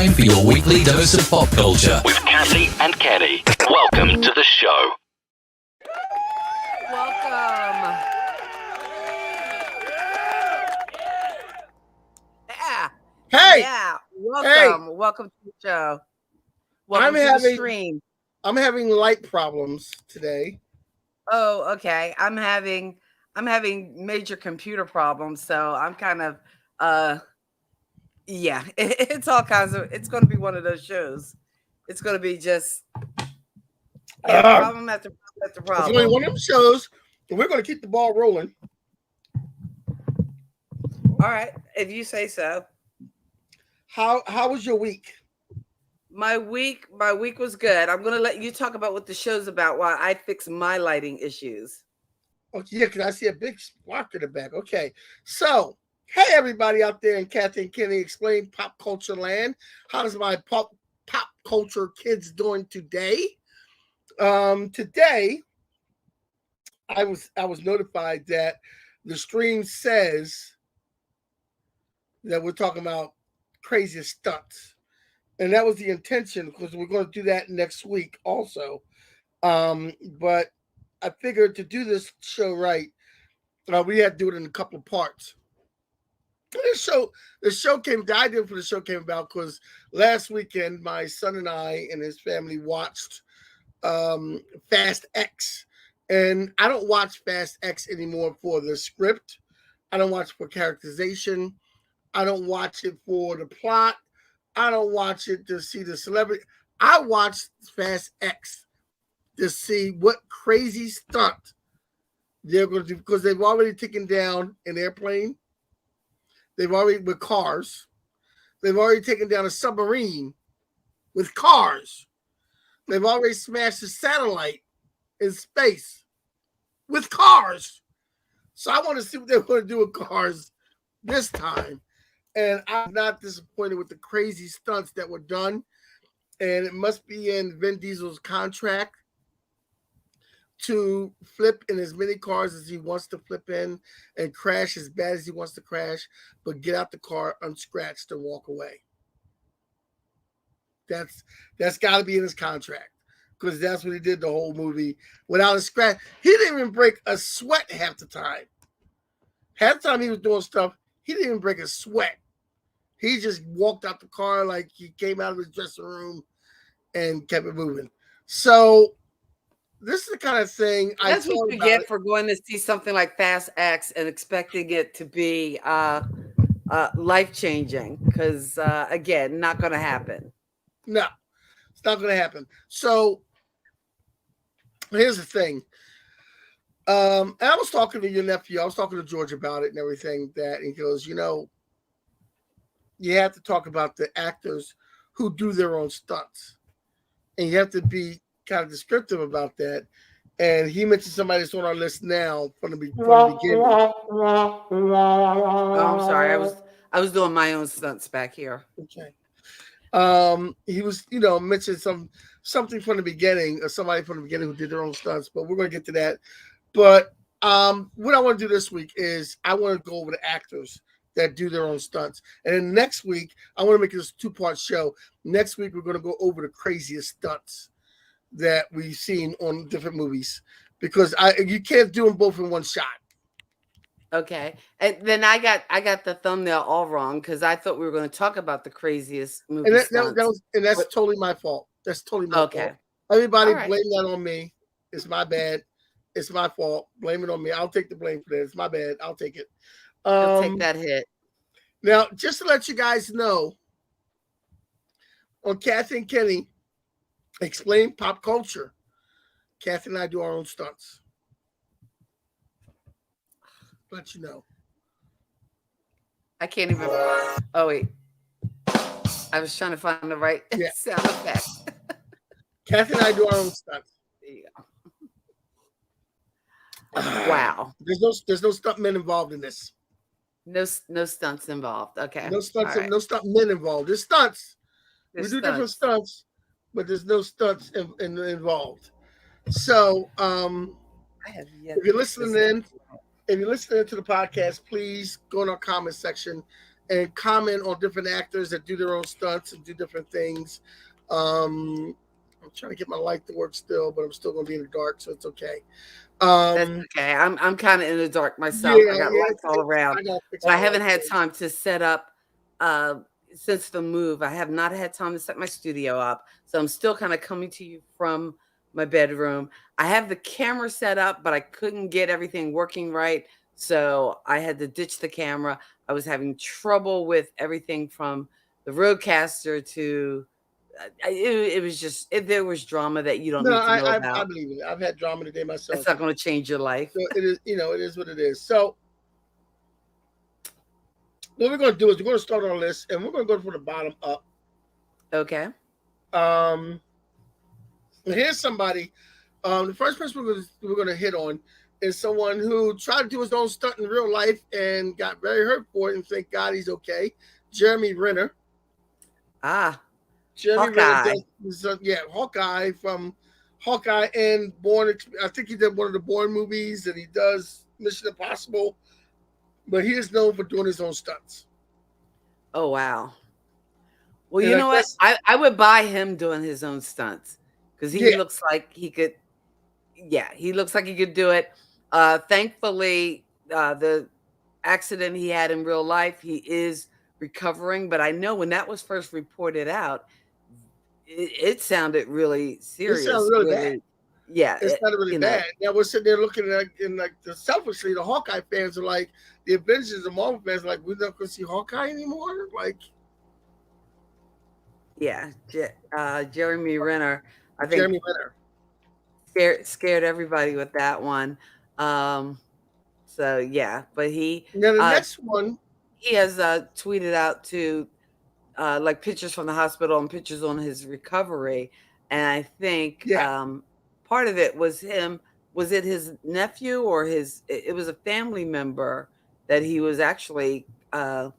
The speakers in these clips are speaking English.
time for your weekly dose of pop culture with Kathy and Kenny. Welcome to the show. Welcome. Yeah. Hey. Yeah. Welcome. Hey. Welcome to the show. Welcome to the stream. I'm having light problems today. Oh, okay. I'm having major computer problems, so I'm kind of yeah. It's all kinds of. It's going to be one of those shows. It's going to be just problem after problem after problem. It's only one of them shows, and we're going to keep the ball rolling. All right, if you say so. How was your week? My week was good. I'm going to let you talk about what the show's about while I fix my lighting issues. Okay, yeah, because I see a big spark in the back. Okay, so hey everybody out there in Kathy and Kenny Explain Pop Culture Land. How's my pop culture kids doing today? Today I was notified that the stream says that we're talking about craziest stunts. And that was the intention, because we're going to do that next week also. But I figured to do this show right, we had to do it in a couple of parts. The show came. The idea for the show came about because last weekend my son and I and his family watched Fast X, and I don't watch Fast X anymore for the script. I don't watch for characterization. I don't watch it for the plot. I don't watch it to see the celebrity. I watch Fast X to see what crazy stunt they're going to do, because they've already taken down an airplane. They've already, with cars. They've already taken down a submarine with cars. They've already smashed a satellite in space with cars. So I want to see what they're going to do with cars this time. And I'm not disappointed with the crazy stunts that were done. And it must be in Vin Diesel's contract to flip in as many cars as he wants to flip in and crash as bad as he wants to crash, but get out the car unscratched and walk away. That's got to be in his contract, because that's what he did the whole movie without a scratch. He didn't even break a sweat half the time. Half the time he was doing stuff, he didn't even break a sweat. He just walked out the car like he came out of his dressing room and kept it moving. So this is the kind of thing that's what you get for going to see something like Fast X and expecting it to be life-changing, because again, not going to happen. No, it's not going to happen. So here's the thing. And I was talking to your nephew. I was talking to George about it and everything. That he goes, you have to talk about the actors who do their own stunts, and you have to be kind of descriptive about that. And he mentioned somebody that's on our list now from the beginning. Oh, I'm sorry. I was doing my own stunts back here. Okay. He was, mentioned something from the beginning, or somebody from the beginning who did their own stunts, but we're going to get to that. But what I want to do this week is I want to go over the actors that do their own stunts. And then next week, I want to make this a two-part show. Next week, we're going to go over the craziest stunts that we've seen on different movies, because you can't do them both in one shot. Okay. And then I got the thumbnail all wrong, because I thought we were going to talk about the craziest movie stunts. That's totally my fault. That's totally my fault. Everybody blame that on me. It's my bad. It's my fault. Blame it on me. I'll take the blame for that. It's my bad. I'll take it. I'll take that hit. Now, just to let you guys know, on Kathy and Kenny Explain Pop Culture, Kathy and I do our own stunts. Let you know. I can't even. Oh, wait. I was trying to find the right sound effect. Kathy and I do our own stunts. There you go. Wow. There's no stunt men involved in this. No stunts involved. Okay. No stunts. No stunt men involved. There's stunts. We do different stunts, but there's no stunts involved. So, if you're listening to the podcast, please go in our comment section and comment on different actors that do their own stunts and do different things. I'm trying to get my light to work still, but I'm still going to be in the dark, so it's okay. That's okay. I'm kind of in the dark myself. I got Yeah, lights all around, I got to fix but I my haven't light. had time to set up uh since the move. I have not had time to set my studio up. So I'm still kind of coming to you from my bedroom. I have the camera set up, but I couldn't get everything working right. So I had to ditch the camera. I was having trouble with everything from the roadcaster to it was just there was drama that you don't No, need to know I about. believe it. I've had drama today That's myself. not going to change your life. So it is, it is what it is. So what we're going to do is we're going to start our list, and we're going to go from the bottom up. Okay. And here's somebody. The first person we're going to hit on is someone who tried to do his own stunt in real life and got very hurt for it, and thank God he's okay. Jeremy Renner. Jeremy Hawkeye. Renner does, Hawkeye from Hawkeye and Bourne. I think he did one of the Bourne movies, and he does Mission Impossible. But he is known for doing his own stunts. Oh wow. Well, And you I know what? guess- I would buy him doing his own stunts because he Yeah. looks like he could. Yeah, he looks like he could do it. Thankfully, the accident he had in real life, he is recovering. But I know when that was first reported out, it sounded really It serious. sounds really bad. Yeah, It's not really you know. bad. Now we're sitting there looking at and like selfishly, the Hawkeye fans are like, the Avengers and Marvel fans are like, we're not going to see Hawkeye anymore. Like, Yeah, Jeremy Renner. I think Jeremy Renner. scared everybody with that one. So yeah, but Now the next one, he has tweeted out to like pictures from the hospital and pictures on his recovery, and I think part of it was him. Was it his nephew or his? It was a family member that he was actually coming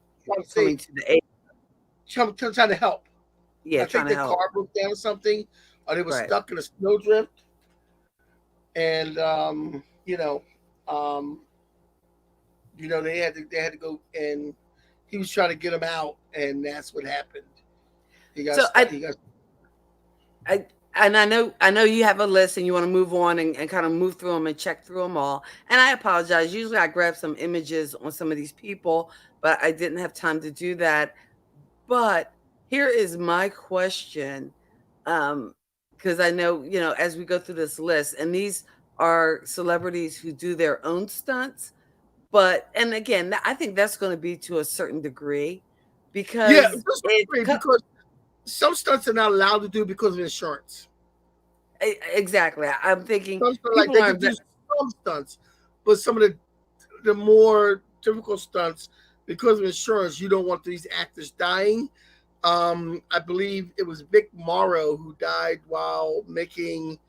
to the aid. trying to help. Yeah, I trying think to the help. car broke down or something, or they were Right. stuck in a snowdrift, and they had to go, and he was trying to get him out, and that's what happened. He got So stuck. He got. and I know you have a list and you want to move on and kind of move through them and check through them all. And I apologize. Usually I grab some images on some of these people, but I didn't have time to do that. But here is my question. Because I know, as we go through this list, and these are celebrities who do their own stunts. And again, I think that's going to be to a certain degree because Because some stunts are not allowed to do because of insurance. Exactly. I'm thinking Like they can do some stunts, but some of the more difficult stunts, because of insurance, you don't want these actors dying. I believe it was Vic Morrow who died while making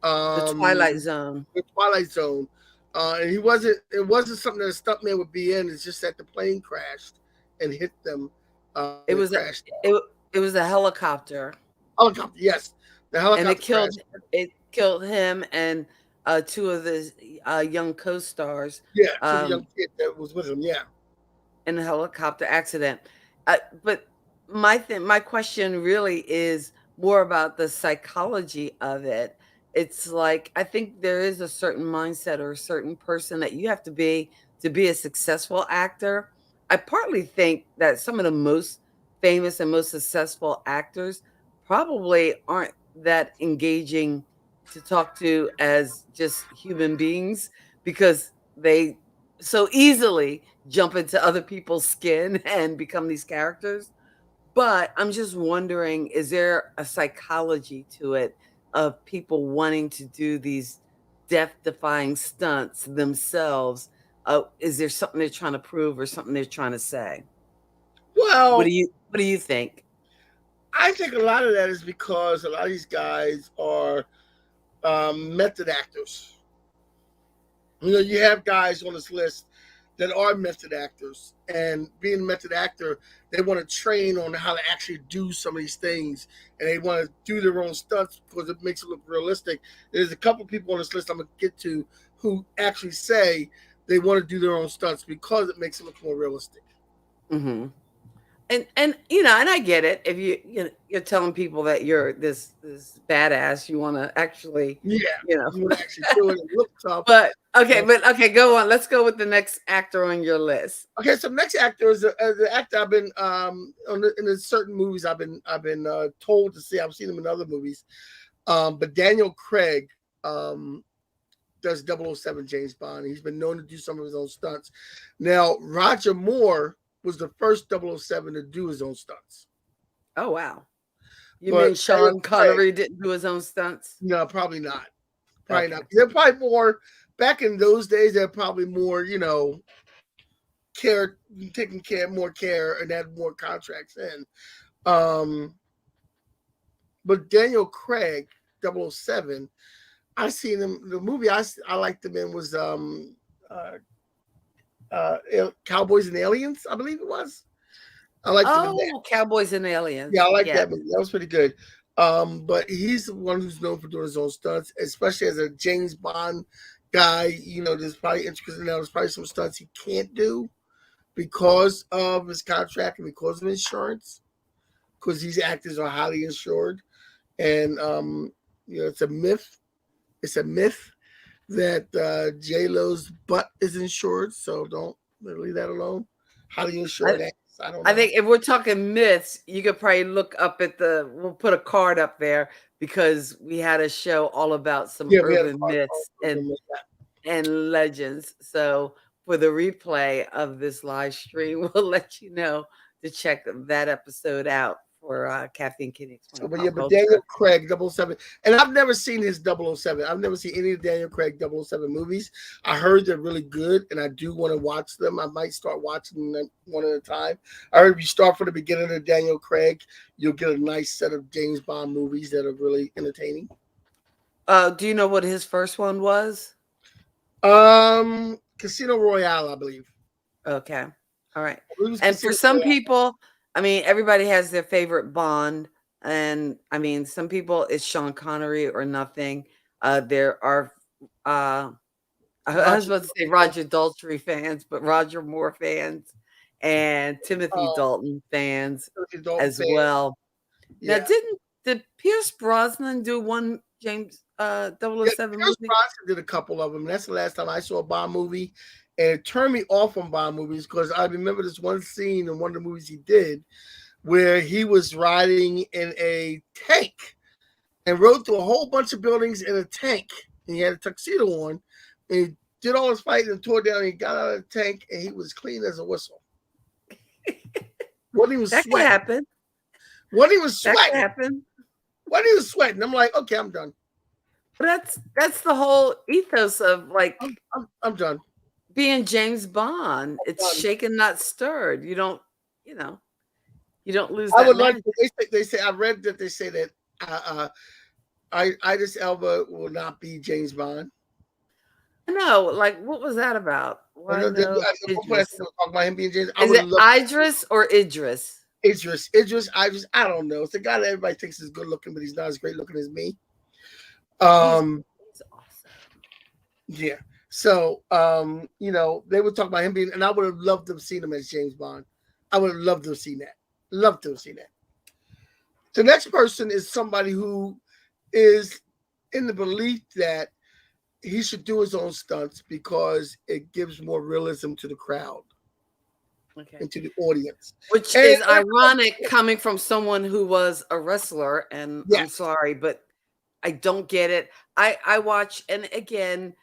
the Twilight Zone. The Twilight Zone. And it wasn't something that a stuntman would be in. It's just that the plane crashed and hit them. It was a helicopter. Helicopter, yes. The helicopter and it killed him and two of the young co-stars. Yeah, two of the young kid that was with him. Yeah, in a helicopter accident. But my question really is more about the psychology of it. It's like I think there is a certain mindset or a certain person that you have to be a successful actor. I partly think that some of the most famous and most successful actors probably aren't that engaging to talk to as just human beings because they so easily jump into other people's skin and become these characters. But I'm just wondering, is there a psychology to it of people wanting to do these death-defying stunts themselves? Is there something they're trying to prove or something they're trying to say? Well, what do you think? I think a lot of that is because a lot of these guys are method actors. You have guys on this list that are method actors, and being a method actor, they want to train on how to actually do some of these things, and they want to do their own stunts because it makes it look realistic. There's a couple people on this list I'm going to get to who actually say they want to do their own stunts because it makes it look more realistic. Mm-hmm. And and I get it. If you're telling people that you're this badass, you want to actually, Yeah, you know. you would actually do it and look tough. But okay, go on. Let's go with the next actor on your list. Okay, so the next actor is the actor I've been in certain movies I've been told to see. I've seen him in other movies, but Daniel Craig does 007 James Bond. He's been known to do some of his own stunts. Now Roger Moore was the first 007 to do his own stunts. Oh wow. You But mean Daniel Sean Craig, Connery didn't do his own stunts? no, probably not. Probably Okay. not. They're probably more back in those days. They're probably more, care, taking more care, and had more contracts in. But Daniel Craig, 007, I seen him. The movie I liked him in was uh, Cowboys and Aliens, I believe it was. I liked him in that. Oh, Cowboys and Aliens. Yeah, I like Yeah. that movie. That was pretty good. But he's the one who's known for doing his own stunts, especially as a James Bond guy. There's probably there's probably some stunts he can't do because of his contract and because of insurance, because these actors are highly insured. And it's a myth. It's a myth that J Lo's butt is insured, so don't leave that alone. Highly insured actors. I don't know. I think if we're talking myths, you could probably look up at we'll put a card up there because we had a show all about some urban myths and legends. So for the replay of this live stream, we'll let you know to check that episode out for Kathy and Kitty Explain But Pop but Culture. Daniel Craig 007, and I've never seen his 007. I've never seen any of Daniel Craig 007 movies. I heard they're really good, and I do want to watch them. I might start watching them one at a time. I heard if you start from the beginning of Daniel Craig, you'll get a nice set of James Bond movies that are really entertaining. Do you know what his first one was? Casino Royale, I believe. Okay. All right. And Casino for some Royale. people, I mean, everybody has their favorite Bond. And I mean, some people it's Sean Connery or nothing. There are I was about to say Roger Daltrey fans, but Roger Moore fans and Timothy Dalton fans as well. Now, Yeah. did Pierce Brosnan do one James 007 Pierce movie? Brosnan did a couple of them. That's the last time I saw a Bond movie, and it turned me off on Bond movies because I remember this one scene in one of the movies he did where he was riding in a tank and rode through a whole bunch of buildings in a tank, and he had a tuxedo on, and he did all his fighting and tore down, and he got out of the tank, and he was clean as a whistle. When he was That sweating. could happen. When he was That sweating. could happen. When he was sweating. I'm like, okay, I'm done. But that's the whole ethos of like I'm done. being James Bond. It's shaken, not stirred. You don't lose that. I would like they say I read that they say that Idris Elba will not be James Bond. No, like what was that about? Why no, Idris. Talk about him being James. Is it Idris or Idris? Idris. I don't know. It's the guy that everybody thinks is good looking, but he's not as great looking as me. He's awesome. Yeah. So they would talk about him being, and I would have loved to have seen him as James Bond. I would have loved to have seen that. Love to have seen that. The next person is somebody who is in the belief that he should do his own stunts because it gives more realism to the crowd. Okay. And to the audience. Which is ironic coming from someone who was a wrestler. And I'm sorry, but I don't get it. I watch, and again,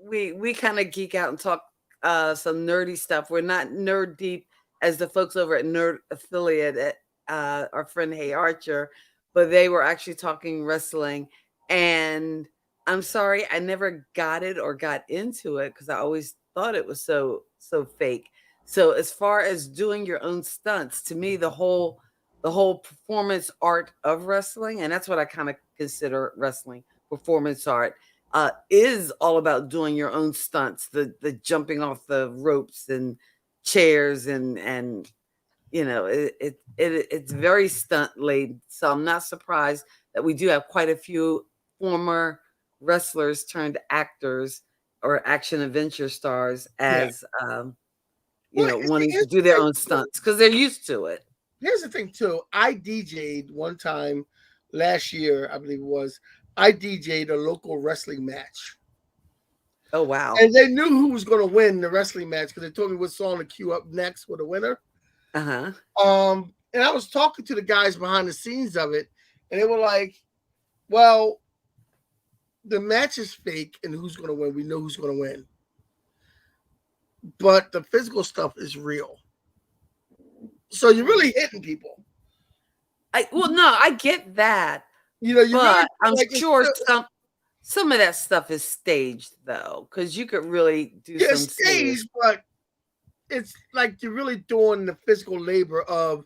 we kind of geek out and talk some nerdy stuff. We're not nerd deep as the folks over at Nerd Affiliate at our friend Hey Archer, but they were actually talking wrestling. And I'm sorry, I never got it or got into it because I always thought it was so fake. So as far as doing your own stunts, to me, the whole performance art of wrestling, and that's what I kind of consider wrestling, performance art, is all about doing your own stunts, the jumping off the ropes and chairs and it's very stunt laden. So I'm not surprised that we do have quite a few former wrestlers turned actors or action adventure stars as you Well, know, see, wanting to here's do the their thing own too. stunts because they're used to it. Here's the thing too. I DJ'd one time last year, I believe it was. I DJ'd a local wrestling match. Oh wow. And they knew who was going to win the wrestling match because they told me what song to queue up next for the winner. Uh-huh. And I was talking to the guys behind the scenes of it, and they were like, "Well, the match is fake, and who's going to win? We know who's going to win, but the physical stuff is real. So you're really hitting people. I get that, You know, you really but I'm like sure some of that stuff is staged though, because you could really do yeah, some serious. stage, but it's like you're really doing the physical labor of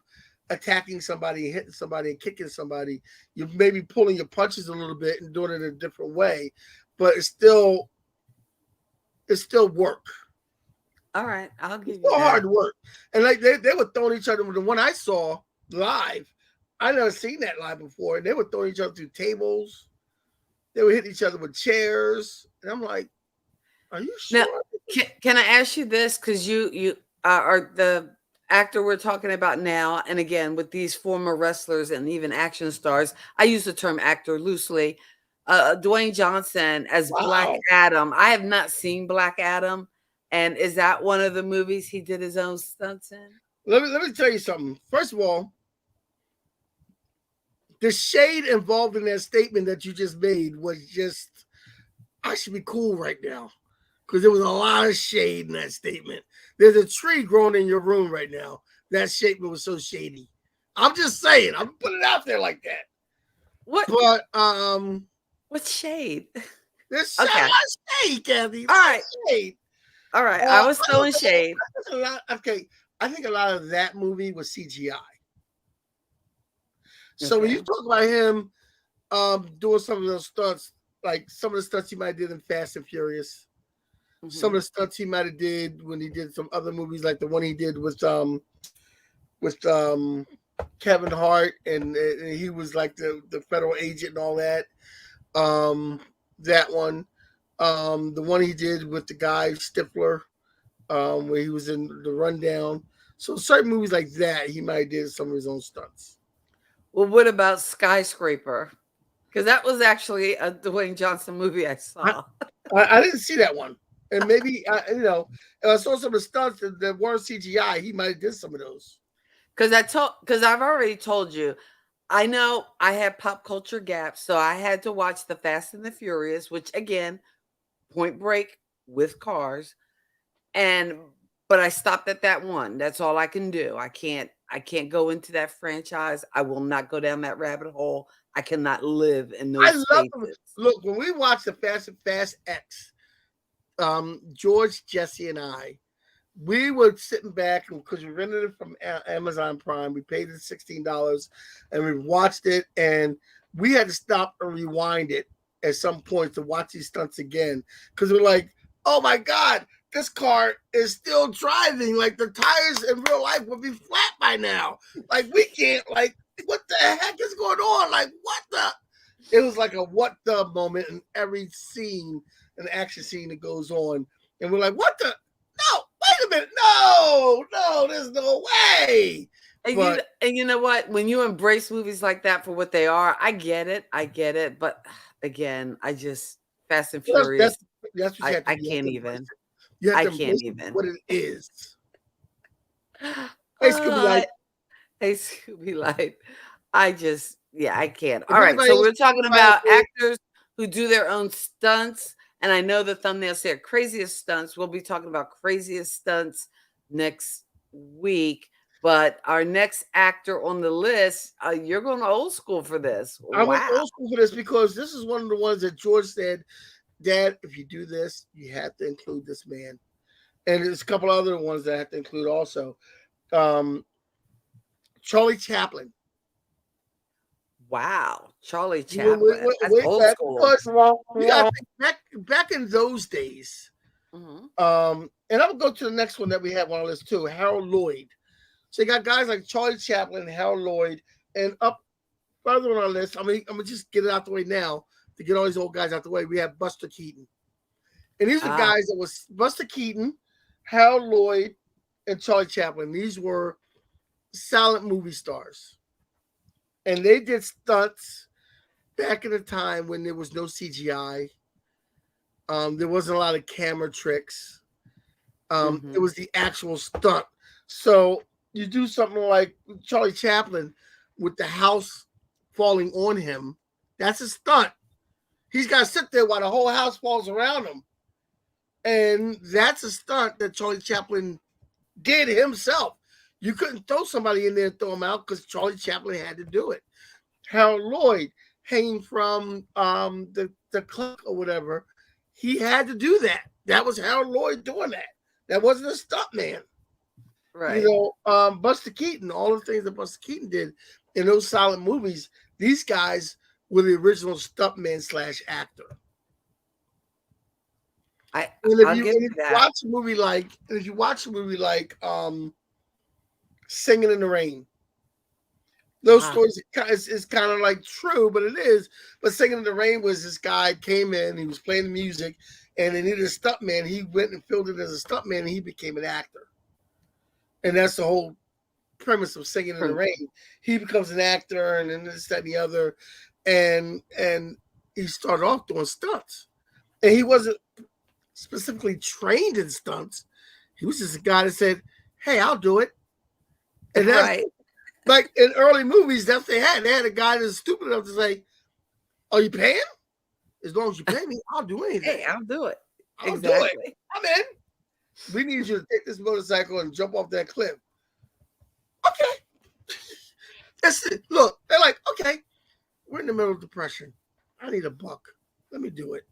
attacking somebody, hitting somebody, and kicking somebody. You're maybe pulling your punches a little bit and doing it a different way, but it's still work. All right, I'll It's give you still that. hard work. And like they were throwing each other. The one I saw live, I never seen that live before. And they were throwing each other through tables. They were hitting each other with chairs, and I'm like, "Are you Now, sure?" can I ask you this? Because you are the actor we're talking about now, and again with these former wrestlers and even action stars, I use the term actor loosely. Dwayne Johnson as Black Wow. Adam. I have not seen Black Adam, and is that one of the movies he did his own stunts in? Let me tell you something. First of all, the shade involved in that statement that you just made was just, I should be cool right now because there was a lot of shade in that statement. There's a tree growing in your room right now. That statement was so shady. I'm just saying, I'm putting it out there like that. What But what's shade? there's a Okay, lot of shade, Kathy. all right, Shade. all right. I was I throwing think shade. a lot. Okay, I think a lot of that movie was CGI. So when you Okay. talk about him doing some of those stunts, like some of the stunts he might have did in Fast and Furious, some of Mhm. the stunts he might have did when he did some other movies, like the one he did with Kevin Hart, and he was like the federal agent and all that. That one, the one he did with the guy Stifler, where he was in the Rundown. So certain movies like that, he might have did some of his own stunts. Well, what about Skyscraper? Because that was actually a Dwayne Johnson movie I I, saw. I didn't see that one, and maybe if I saw some of the stunts that weren't CGI, he might have did some of those. Because I've already told you, I know I had pop culture gaps, so I had to watch the Fast and the Furious, which again, Point Break with cars, and but I stopped at that one. That's all I can do. I can't go into that franchise. I will not go down that rabbit hole. I cannot live in I those love them. spaces. Look, when we watched the Fast and Fast X, George, Jesse, and I, we were sitting back because we rented it from Amazon Prime. We paid it $16, and we watched it, and we had to stop and rewind it at some point to watch these stunts again because we're like, "Oh my god, this car is still driving! Like the tires in real life would be flat by now. Like we can't. Like what the heck is going on? Like what the?" It was like a what the moment in every scene, an action scene that goes on, and we're like, "What the? No, wait a minute. No, there's no way." But And you know what? When you embrace movies like that for what they are, I get it. I get it. But again, I just Fast and that's Furious. that's, that's what you have to I do. You have can't to embrace even. it. You have I to can't embrace it for even. what it is. Hey, Scooby, Uh, like, hey, Scooby Light. Yeah, I can't. if All right. anybody So else we're talking buy it about for actors who do their own stunts. And I know the thumbnail said craziest stunts. We'll be talking about craziest stunts next week. But our next actor on the list, you're going old school for this. I went Wow. old school for this because this is one of the ones that George said, "Dad, if you do this, you have to include this man." And there's a couple other ones that I have to include also. Um, Charlie Chaplin. Wow. Charlie Way, Chaplin. That's way old back school. because you got to think back in those days. Mhm. And I'm gonna go to the next one that we have on our list too, Harold Lloyd. So you got guys like Charlie Chaplin, Harold Lloyd, and up further on our list. I'm gonna just get it out the way now to get all these old guys out the way. We have Buster Keaton, and these are Ah, guys that was Buster Keaton, Harold Lloyd, and Charlie Chaplin. These were silent movie stars. And they did stunts back in the time when there was no CGI. There wasn't a lot of camera tricks. It was the actual stunt. So you do something like Charlie Chaplin with the house falling on him. That's a stunt. He's got to sit there while the whole house falls around him. And that's a stunt that Charlie Chaplin did himself. You couldn't throw somebody in there and throw him out because Charlie Chaplin had to do it. Harold Lloyd hanging from the clock or whatever, he had to do that. That was Harold Lloyd doing that. That wasn't a stunt man. Right. You know, Buster Keaton, all the things that Buster Keaton did in those silent movies, these guys were the original stuntman / actor. If you watch a movie like Singing in the Rain, those stories is kind of like true, but it is. But Singing in the Rain was this guy came in, he was playing the music, and they needed a stuntman. He went and filled it as a stuntman, and he became an actor. And that's the whole premise of Singing in the Rain. He becomes an actor, and then this, that, and the other, and he started off doing stunts, and he wasn't specifically trained in stunts. He was just a guy that said, "Hey, I'll do it." And that's right. Like in early movies, that's what they had. They had a guy that's stupid enough to say, "Are you paying? As long as you pay me, I'll do anything. Hey, I'll do it. I'll do it. I'm in. We need you to take this motorcycle and jump off that cliff." Okay. That's it. Look, they're like, okay, we're in the middle of depression. I need $1. Let me do it.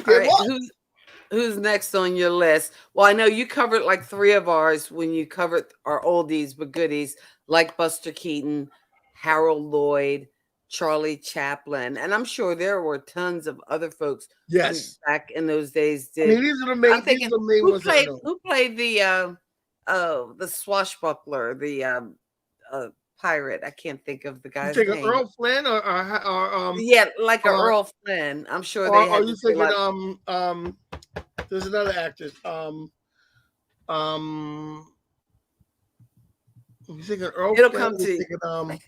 All right. Who's next on your list? Well, I know you covered like 3 of ours when you covered our oldies but goodies, like Buster Keaton, Harold Lloyd, Charlie Chaplin, and I'm sure there were tons of other folks. Yes, who back in those days did. I mean, these are the main. I'm thinking, who played the swashbuckler, the pirate? I can't think of the guy's name. Earl Flynn or yeah, like Earl Flynn. I'm sure they had. Are you thinking there's another actress. You thinking Earl It'll Flynn? come to thinking,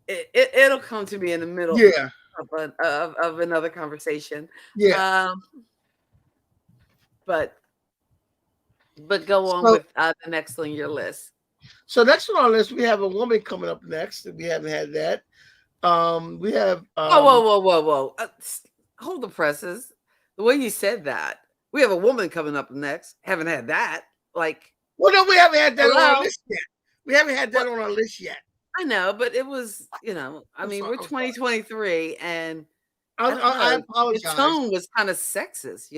it'll come to me in the middle. Yeah. Of another conversation. Yeah. But go on with the next on your list. So next on our list, we have a woman coming up next. We haven't had that. We have. Whoa! Hold the presses. The way you said that, we have a woman coming up next. Haven't had that. Like, well, no, we haven't had that on our list yet. We haven't had that on our list yet. I know, but it was, I mean, we're 2023, and I apologize. The tone was kind of sexist,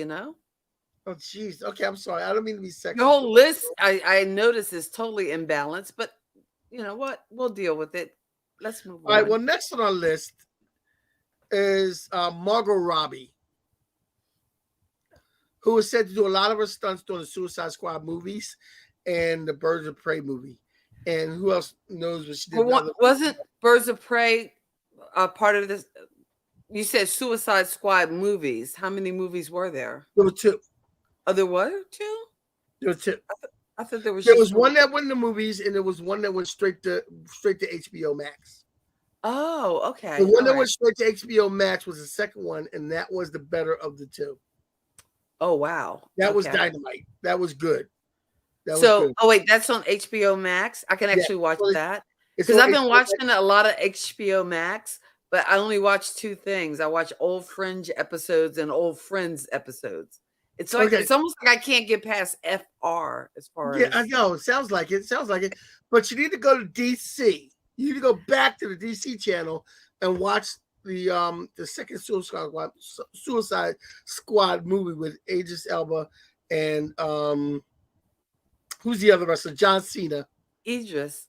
Oh, jeez. Okay, I'm sorry. I don't mean to be sexist. The whole list, I noticed, is totally imbalanced, but you know what? We'll deal with it. Let's move on. All right. Well, next on our list is Margot Robbie, who was said to do a lot of her stunts during the Suicide Squad movies and the Birds of Prey movie. And who else knows what she did? Wasn't Birds of Prey part of this? You said Suicide Squad movies. How many movies were there? There were 2. Oh, there were 2? There were 2. I thought there was. There was one that went in the movies, and there was one that went straight to HBO Max. Oh, okay. The one that went straight to HBO Max was the second one, and that was the better of the 2. Oh, wow. That was Dynamite. That was good. Oh wait, that's on HBO Max. I can actually watch that because I've been watching a lot of HBO Max, but I only watch 2 things. I watch old Fringe episodes and old Friends episodes. It's like it's almost like I can't get past FR as far as. I know. It sounds like it. But you need to go to DC. You need to go back to the DC channel and watch the second Suicide Squad movie with Idris Elba and who's the other wrestler? John Cena. Idris.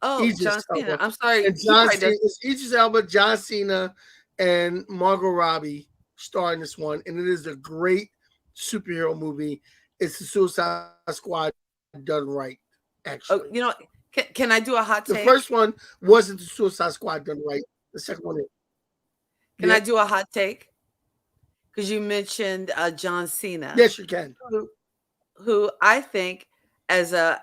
Oh, John Cena. I'm sorry. And it's Idris Elba, John Cena, and Margot Robbie starring this one, and it is a great superhero movie. It's the Suicide Squad done right, actually. Oh, can I do a hot take? The first one wasn't the Suicide Squad done right. The second one is. Can I do a hot take? Because you mentioned John Cena. Yes, you can. who I think, as a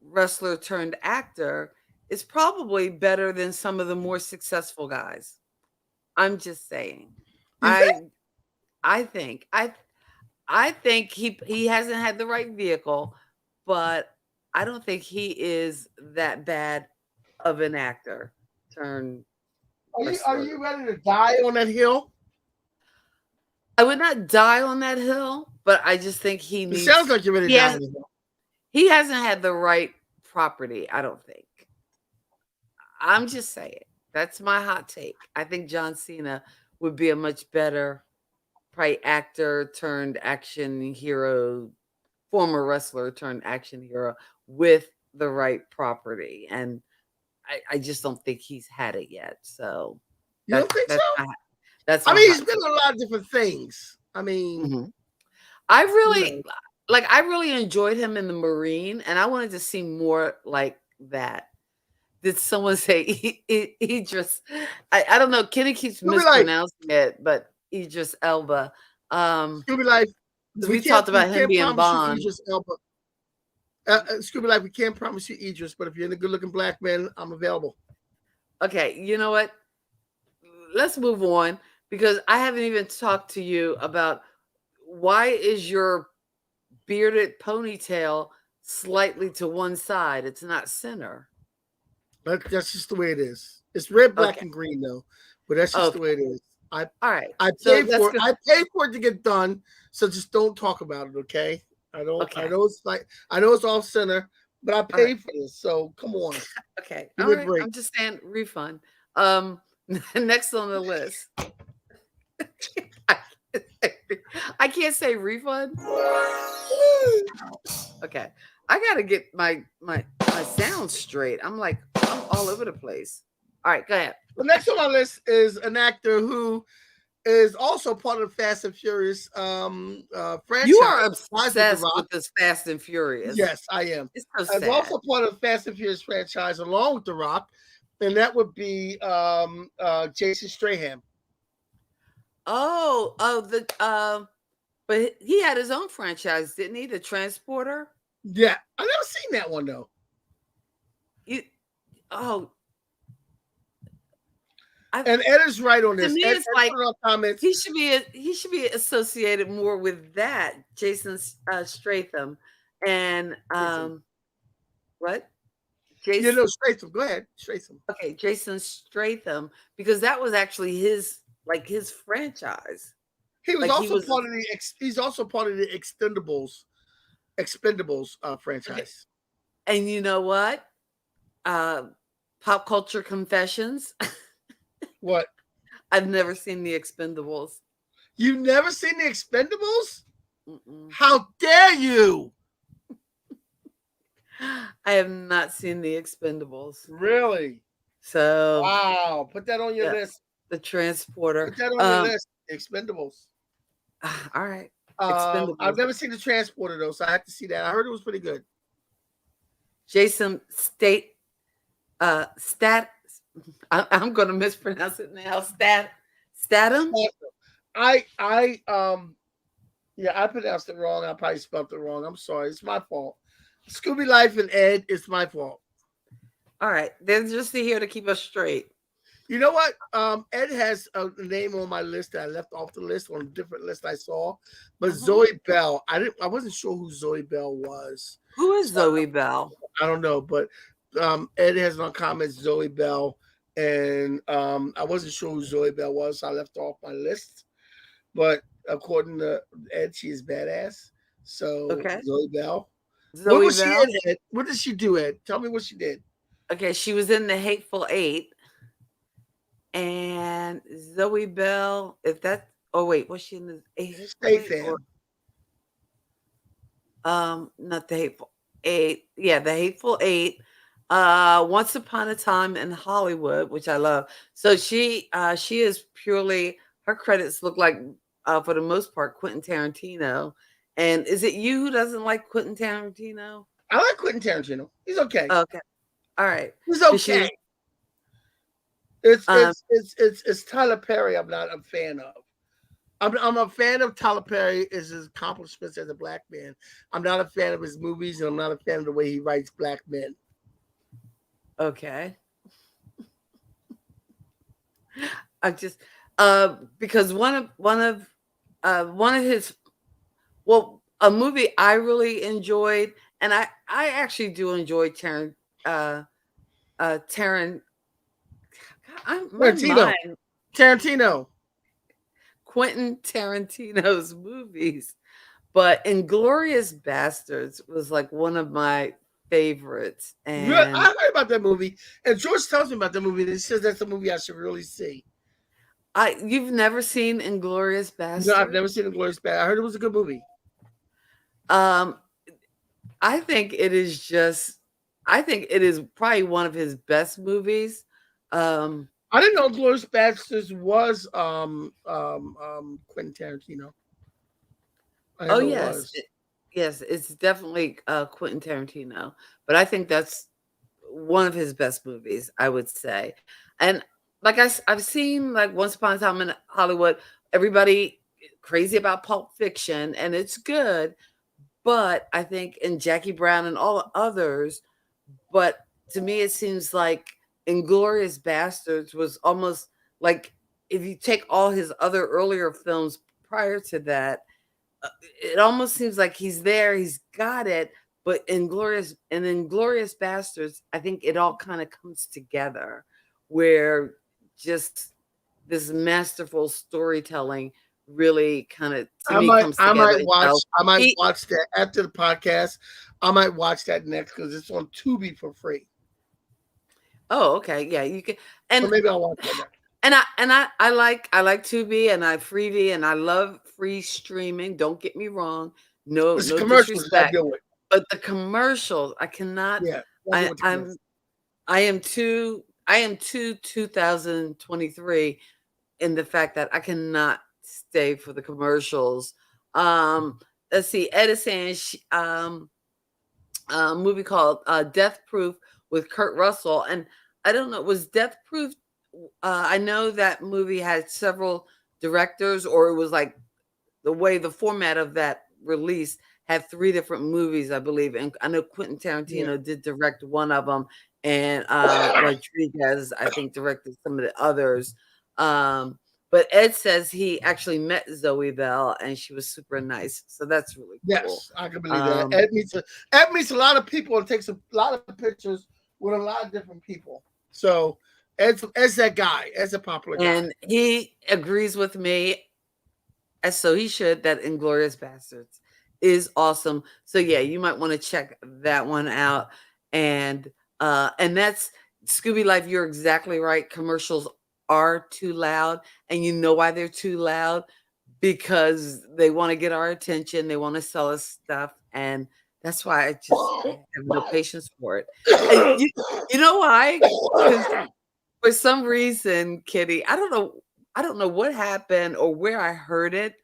wrestler turned actor, is probably better than some of the more successful guys. I'm just saying. You think? I think I think he hasn't had the right vehicle, but I don't think he is that bad of an actor turned Are wrestler. you ready to die on that hill? I would not die on that hill, but I just think It sounds like you're ready to die on the hill. he hasn't had the right property, I don't think. I'm just saying. That's my hot take. I think John Cena would be a much better probably actor turned action hero, former wrestler turned action hero with the right property. And I just don't think he's had it yet. So You don't think so? That's I my mean, he's hot been take. in a lot of different things. I mean, Mhm. I you really know, I really enjoyed him in the Marine, and I wanted to see more like that. Did someone say Idris? I don't know. Kenny keeps Scooby Life, mispronouncing it, but Idris Elba. Um, Scooby Life. 'Cause we talked We about him can't being promise you Bond. Idris Elba. Scooby Life, we can't promise you Idris, but if you're in a good-looking black man, I'm available. Okay, you know what? Let's move on because I haven't even talked to you about why is your bearded ponytail slightly to one side? It's not center. That's just the way it is. It's red, black, Okay. and green, though. But that's just the Okay. way it is. I All right. I So paid that's for it. good. I paid for it to get done. So just don't talk about it, okay? I Okay. know it's like I know it's off center, but I All right. paid for this. So come on. Okay. Give All me a right. break. I'm just saying refund. Um next on the list. I can't say refund. Okay. I gotta get my sound straight. I'm all over the place. All right, go ahead. The next on my list is an actor who is also part of the Fast and Furious You franchise. are Besides with The obsessed Rock. with this Fast and Furious. Yes, I am. It's so I'm sad. also part of the Fast and Furious franchise along with The Rock, and that would be Jason Strahan. But he had his own franchise, didn't he? The Transporter. Yeah, I've never seen that one though. You, oh, And Ed is right on to this. me, Ed it's like put it on comments. he should be associated more with that Jason Stratham and what You Jason. know, Stratham. Go ahead, Stratham. Okay, Jason Stratham, because that was actually his franchise. He was Like he also was. part of the. He's also part of the Expendables Okay. franchise. And you know what? Pop culture confessions. What? I've never seen the Expendables. You've never seen the Expendables? Mm-mm. How dare you? I have not seen the Expendables. Really? So Wow. Put that on your list. The Transporter. Put that on your list. Expendables. All right. I've never seen the Transporter though, so I have to see that. I heard it was pretty good. Jason I'm going to mispronounce it now. Statham. I pronounced it wrong. I probably spelled it wrong. I'm sorry. It's my fault. Scooby Life and Ed, it's my fault. All right. They're just here to keep us straight. You know what? Ed has a name on my list that I left off the list on a different list I saw. But Zoe Bell, I wasn't sure who Zoe Bell was. Who is Zoe Bell? I don't know, but Ed has on comments Zoe Bell, and I wasn't sure who Zoe Bell was, so I left off my list. But according to Ed, she is badass. So Zoe Bell. What was she in, Ed? What did she do, Ed? Tell me what she did. Okay, she was in The Hateful Eight. And Zoe Bell, if that was she in the Hateful Eight? Not The Hateful Eight. Yeah, The Hateful Eight. Once Upon a Time in Hollywood, which I love. So she is purely, her credits look like for the most part Quentin Tarantino. And is it you who doesn't like Quentin Tarantino? I like Quentin Tarantino. He's okay. Okay. All right. He's okay. It's Tyler Perry I'm not a fan of. I'm a fan of Tyler Perry as his accomplishments as a black man. I'm not a fan of his movies, and I'm not a fan of the way he writes black men. Okay. I just because one of his, well, a movie I really enjoyed, and I actually do enjoy Taron. My mind, Tarantino. Quentin Tarantino's movies, but Inglorious Bastards was like one of my favorites. I And heard about that movie, and George tells me about that movie, and he says that's a movie I should really see. You've never seen Inglorious Bastards? No, I've never seen Inglorious Bastards. I heard it was a good movie. I think it is probably one of his best movies. I didn't know Glorious Bastards was Quentin Tarantino. Oh yes, yes, it's definitely Quentin Tarantino. But I think that's one of his best movies, I would say. And like I've seen like Once Upon a Time in Hollywood. Everybody crazy about Pulp Fiction, and it's good. But I think in Jackie Brown and all others, but to me it seems like Inglorious Bastards was almost like, if you take all his other earlier films prior to that, it almost seems like he's there, he's got it, but Inglorious Bastards, I think it all kind of comes together, where just this masterful storytelling really kind of comes together. I might watch that after the podcast. I might watch that next because it's on Tubi for free. Oh, okay, yeah, you can, and so maybe I'll watch that. I like Tubi, and I freebie, and I love free streaming. Don't get me wrong, no disrespect, but the commercials I cannot. Yeah, I am too 2023 in the fact that I cannot stay for the commercials. Let's see, Ed is saying a movie called Death Proof with Kurt Russell, and I don't know, was Death Proof? I know that movie had several directors, or it was like the format of that release had 3 different movies, I believe. And I know Quentin Tarantino did direct one of them, and Rodriguez, I think, directed some of the others. But Ed says he actually met Zoe Bell, and she was super nice. So that's really cool. Yes, I can believe that. Ed meets a lot of people and takes a lot of pictures with a lot of different people. So Ed's that guy. Ed's a popular guy. And he agrees with me, as so he should, that Inglorious Bastards is awesome. So yeah, you might want to check that one out. And that's Scooby Life. You're exactly right. Commercials are too loud, and you know why they're too loud, because they want to get our attention, they want to sell us stuff, and that's why I have no patience for it. And you know why? Because for some reason, Kitty, I don't know what happened or where I heard it,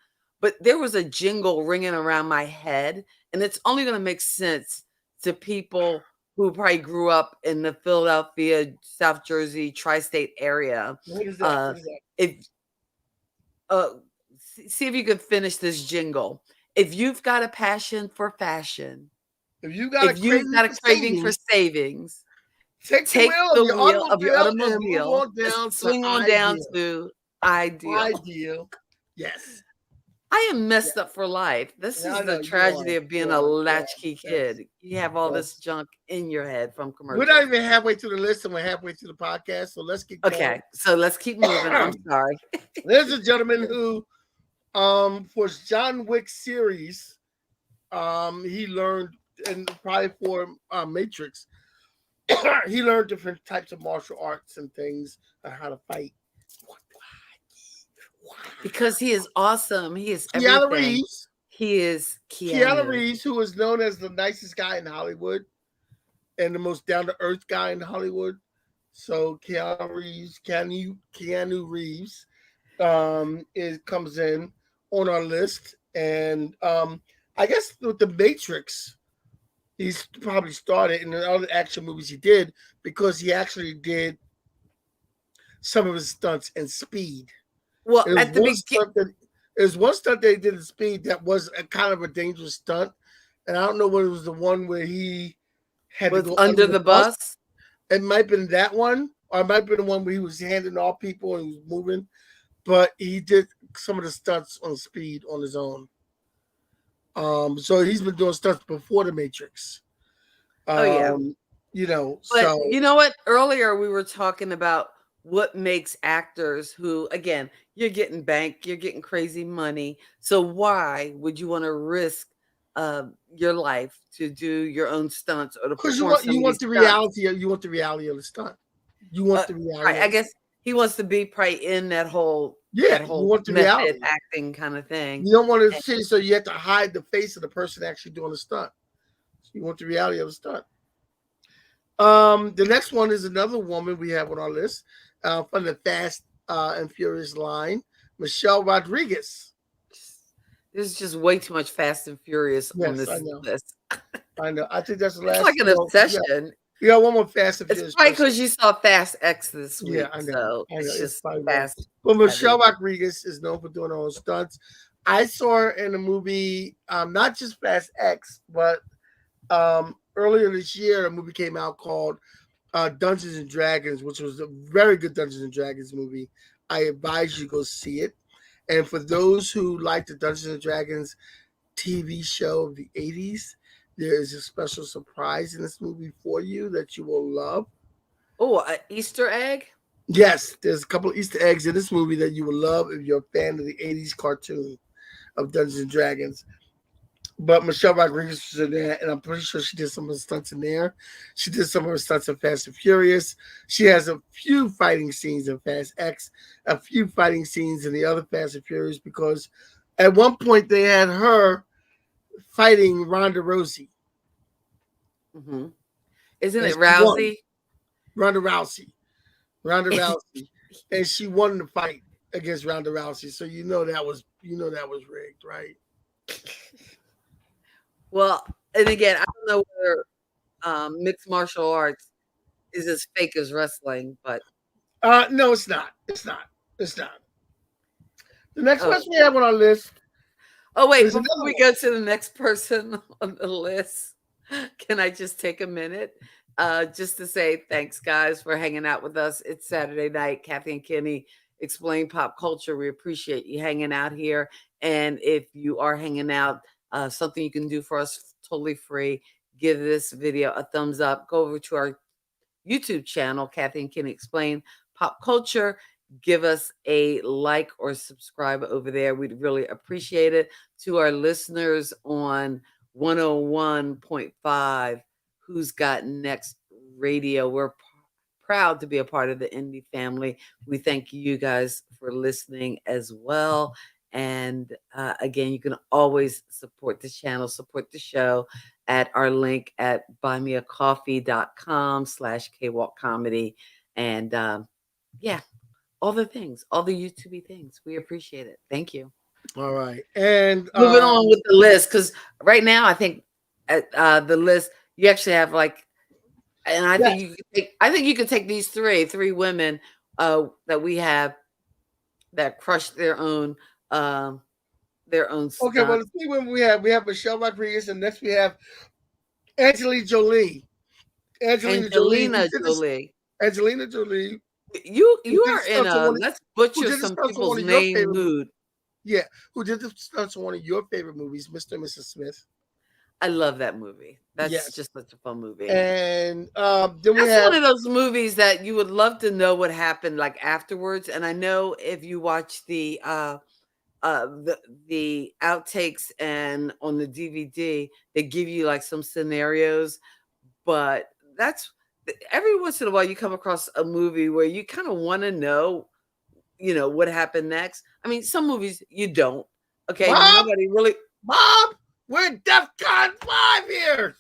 but there was a jingle ringing around my head, and it's only going to make sense to people who probably grew up in the Philadelphia, South Jersey, tri-state area. What is that? See if you can finish this jingle. If you've got a passion for fashion, if you've got a craving for savings, take the wheel of your automobile, swing on down to Ideal. Yes. I am messed up for life. This is the tragedy of being a latchkey kid. You have all this junk in your head from commercials. We're not even halfway through the list, and we're halfway through the podcast. So let's keep going. Okay, so let's keep moving. I'm sorry. There's a gentleman who, for John Wick series, he learned, and probably for Matrix, he learned different types of martial arts and things and how to fight. Because he is awesome. He is everything. Keanu Reeves. He is Keanu Reeves, who is known as the nicest guy in Hollywood and the most down-to-earth guy in Hollywood. So Keanu Reeves comes in on our list. And I guess with the Matrix, he's probably started in the other action movies he did, because he actually did some of his stunts in Speed. Well, at the beginning, There's one stunt they did in Speed that was a kind of a dangerous stunt, and I don't know whether it was the one where he had to Was go under the bus? It might have been that one, or it might have been the one where he was handing off people and he was moving. But he did some of the stunts on Speed on his own. So he's been doing stunts before the Matrix. Oh yeah. You know, But so you know what? Earlier we were talking about what makes actors who, again, you're getting bank, you're getting crazy money. So why would you want to risk your life to do your own stunts or to because perform some you of want these the stunts? reality of the stunt. You want the reality. Right. I guess he wants to be probably in that whole Yeah, you want the method reality. acting kind of thing. You don't want to see, so you have to hide the face of the person actually doing the stunt. So you want the reality of the stunt. The next one is another woman we have on our list from the Fast and Furious line, Michelle Rodriguez. There's just way too much Fast and Furious on Yes, I this know. list. I know. I think that's the It's last. like an obsession. You got one more Fast and It's Furious. probably because you saw Fast X this week. Yeah, I know. So I know. it's It's just probably fast. Well, Michelle heavy. Rodriguez is known for doing her own stunts. I saw her in a movie, not just Fast X, but earlier this year, a movie came out called Dungeons and Dragons, which was a very good Dungeons and Dragons movie. I advise you go see it. And for those who like the Dungeons and Dragons TV show of the 80s, there is a special surprise in this movie for you that you will love. Oh, an Easter egg? Yes, there's a couple of Easter eggs in this movie that you will love if you're a fan of the 80s cartoon of Dungeons and Dragons. But Michelle Rodriguez was in there, and I'm pretty sure she did some of the stunts in there. She did some of her stunts in Fast and Furious. She has a few fighting scenes in Fast X, a few fighting scenes in the other Fast and Furious, because at one point they had her fighting Ronda Rousey. Mm-hmm. Isn't And it she won. Rousey? Ronda Rousey, and she won the fight against Ronda Rousey. So you know that was rigged, right? Well, and again, I don't know whether mixed martial arts is as fake as wrestling, but No, it's not. It's not. It's not. The next oh, person we have on our list. oh wait, There's before another we one. go to the next person on the list, can I just take a minute just to say thanks, guys, for hanging out with us? It's Saturday night. Kathy and Kenny explain pop culture. We appreciate you hanging out here. And if you are hanging out, something you can do for us totally free, give this video a thumbs up. Go over to our YouTube channel, Kathy and Kenny Explain Pop Culture. Give us a like or subscribe over there. We'd really appreciate it. To our listeners on 101.5, Who's Got Next Radio, we're proud to be a part of the indie family. We thank you guys for listening as well. And again, you can always support the channel, support the show at our link at buymeacoffee.com/kwalkomedy. And yeah, all the things, all the YouTube things. We appreciate it. Thank you. All right. And Moving on with the list, because right now I think the list, you actually have like, and I think you could take these three women that we have that crushed their own okay, well, stunt. the three women we have Michelle Rodriguez, and next we have Angelina Jolie. Angelina Jolie. Angelina Jolie. You are in a let's butcher some people's name mood. Yeah, who did the stunts on one of your favorite movies, Mr. and Mrs. Smith. I love that movie. That's Yes. just such a fun movie. And then we That's have one of those movies that you would love to know what happened like afterwards. And I know if you watch the outtakes and on the DVD, they give you like some scenarios, but that's every once in a while you come across a movie where you kind of want to know, what happened next. I mean, some movies you don't. Okay, Bob, nobody really. Bob, we're DEFCON 5 here.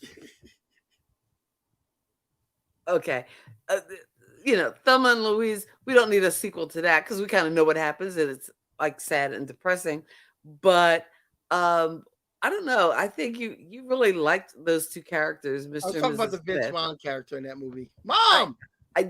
Okay, Thelma and Louise. We don't need a sequel to that because we kind of know what happens, and it's like sad and depressing. But I don't know. I think you really liked those two characters, I was Mr. and talking about Mrs. the Vince Smith. Vaughn character in that movie. Mom!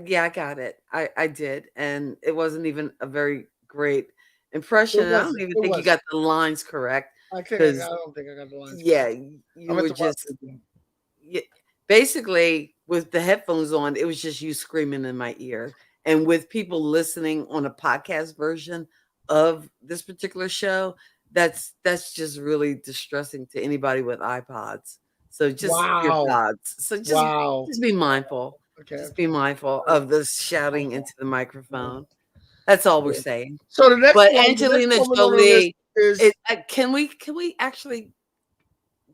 Yeah, I got it. I did, and it wasn't even a very great impression. It And I don't wasn't. even It think you wasn't. got the lines correct I because, don't think I got the lines yeah, correct. I you meant were to watch just it again. basically with the headphones on, it was just you screaming in my ear. And with people listening on a podcast version of this particular show, that's just really distressing to anybody with iPods. So just Wow. earpods. So Wow. just be mindful. Okay. Just be mindful of the shouting into the microphone. That's all we're saying. So the next But one, the next Angelina woman on the list Jolie, is can we actually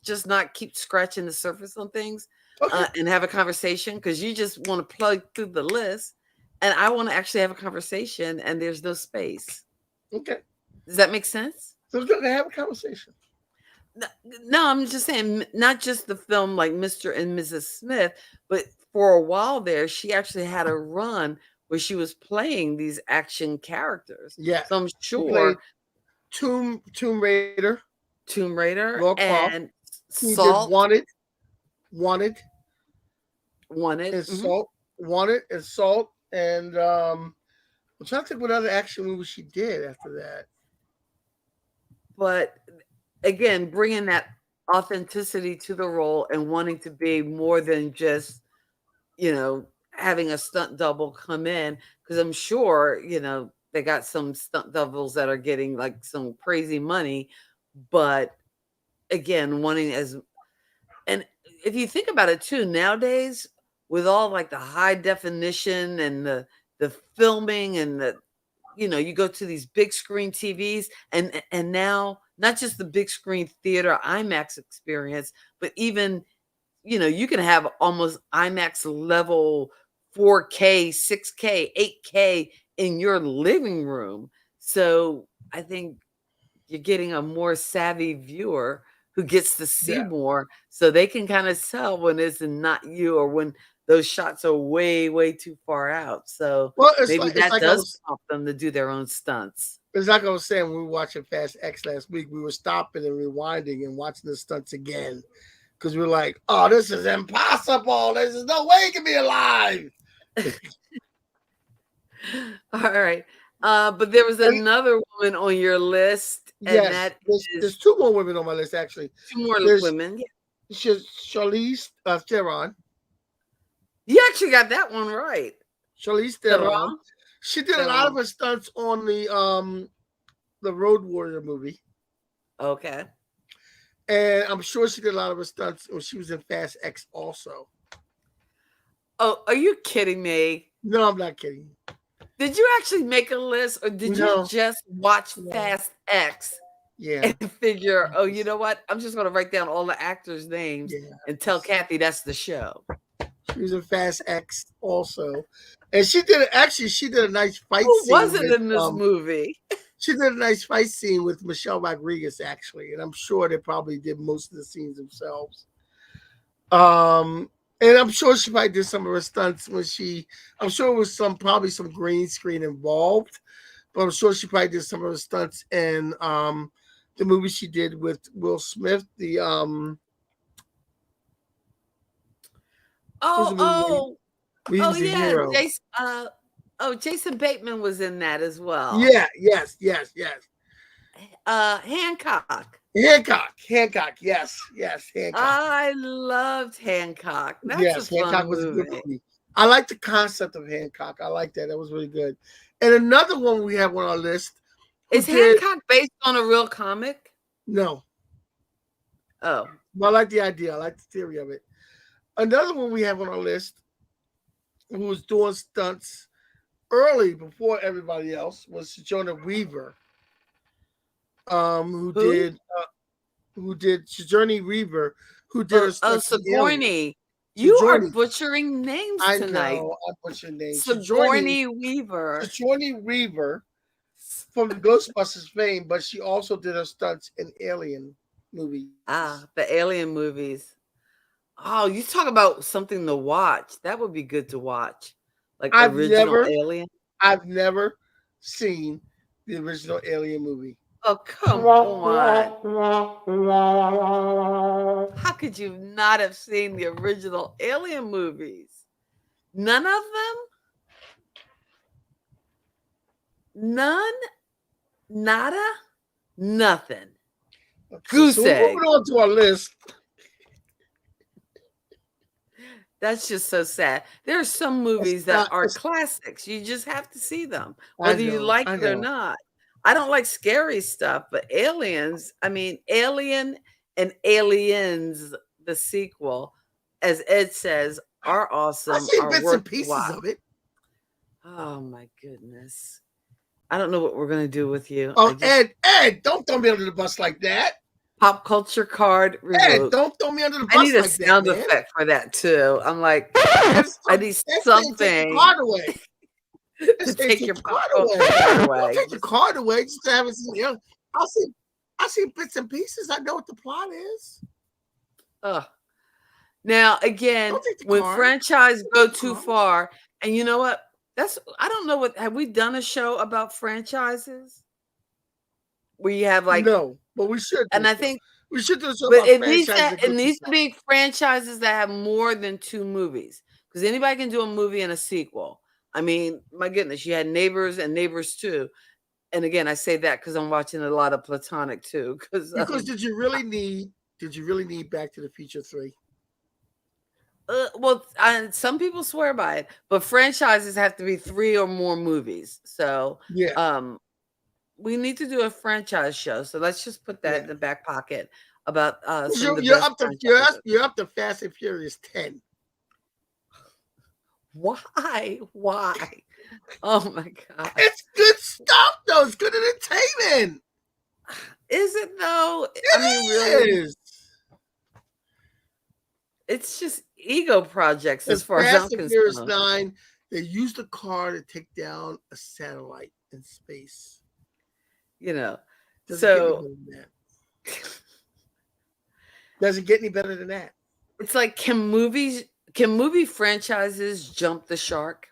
just not keep scratching the surface on things okay. and have a conversation? Because you just want to plug through the list, and I want to actually have a conversation, and there's no space. Okay. Does that make sense? So we're gonna have a conversation. No, I'm just saying, not just the film like Mr. and Mrs. Smith, but for a while there, she actually had a run where she was playing these action characters. Yeah. So I'm She played sure Tomb Raider, Tomb Raider Laura Croft. and She did Salt Wanted, wanted. and Mhm. Salt, Wanted, and Salt, and I'm trying to think what other action movie she did after that. But again, bringing that authenticity to the role and wanting to be more than just, having a stunt double come in, because I'm sure, they got some stunt doubles that are getting like some crazy money, but again, wanting as and if you think about it too, nowadays with all like the high definition and the filming and you go to these big screen TVs and now not just the big screen theater IMAX experience, but even you can have almost IMAX level 4K, 6K, 8K in your living room. So I think you're getting a more savvy viewer who gets to see Yeah. more so they can kind of tell when it's not you or when those shots are way, way too far out. So Well, maybe it's that like does prompt them to do their own stunts. it's like I was saying when we were watching Fast X last week, we were stopping and rewinding and watching the stunts again because we were like, "Oh, this is impossible! There's no way he can be alive." All right. But there was And another woman on your list, and yes, that there's is two more women on my list actually. two more There's women. Yeah. Charlize Theron. You actually got that one right. Charlize Theron. Theron? She did a lot of Theron. her stunts on the Road Warrior movie. Okay. And I'm sure she did a lot of her stunts when she was in Fast X also. Oh, are you kidding me? No, I'm not kidding. Did you actually make a list or did you No. just watch No. Fast X Yeah. and figure, oh, you know what? I'm just going to write down all the actors' names and tell Kathy that's the show. She was in Fast X also. And she did a nice fight Who scene. wasn't in this movie? She did a nice fight scene with Michelle Rodriguez, actually, and I'm sure they probably did most of the scenes themselves. And I'm sure she probably did some of her stunts I'm sure it was probably some green screen involved, but I'm sure she probably did some of her stunts in the movie she did with Will Smith, the he's the yeah, hero. Jason Bateman was in that as well. Yeah, yes. Hancock. Hancock, yes, Hancock. I loved Hancock. That's Yes, a fun Hancock was movie. a good movie. I like the concept of Hancock. I like that. That was really good. And another one we have on our list. Is Hancock based on a real comic? No. Oh. But I like the idea. I like the theory of it. Another one we have on our list who was doing stunts early before everybody else was Sojourner Weaver. Who did Sojourner Weaver, who did Sigourney. You are butchering names tonight. I know, I butchered names. Sigourney Weaver. Sigourney Weaver from Ghostbusters fame, but she also did her stunts in Alien movies. The Alien movies. Oh, you talk about something to watch. That would be good to watch. Like original Alien. I've never seen the original Alien movie. Oh, come on. How could you not have seen the original Alien movies? None of them? None? Nada, nothing. Okay, Goose so we're egg. moving on to our list. That's just so sad. There are some movies that are classics. You just have to see them, whether you like I it or know. not. I don't like scary stuff, but Aliens, I mean, Alien and Aliens, the sequel, as Ed says, are I awesome, see are bits worth and the pieces watch. of it. Oh my goodness. I don't know what we're gonna do with you. I Oh, just Ed, don't throw me under the bus like that. pop culture card Ed, reboot. don't throw me under the I bus need a like that, sound man. effect for that too. I'm like, That's I need saying take your something card away. to That's saying take take your your pop card culture away. card Don't away. take your card away. Just to have it. You know, I see bits and pieces. I know what the plot is. Ugh. Now again, Don't take the when card. franchise go Take the too card. far, and you know what? That's I don't know what have we done a show about franchises where you have like, No, but we should do and I so. think, We should do so but about franchises that go it too needs to far. be franchises that have more than 2 movies because anybody can do a movie and a sequel. I mean, my goodness, you had Neighbors and Neighbors 2. And again, I say that because I'm watching a lot of Platonic too. Because did you really need Back to the Future 3? Well, some people swear by it, but franchises have to be 3 or more movies. So, Yeah. we need to do a franchise show. So let's just put that in the back pocket about some of the You're best up to franchises. you're up to Fast and Furious 10. Why? Why? Oh my god! It's good stuff, though. It's good entertainment. Is it though? It I mean, really? is. It's just ego projects as It's far as I'm Fast and Furious concerned. 9. They used a car to take down a satellite in space. You know, Doesn't get any so better than that. Doesn't get any better than that. it's like, can movie franchises jump the shark?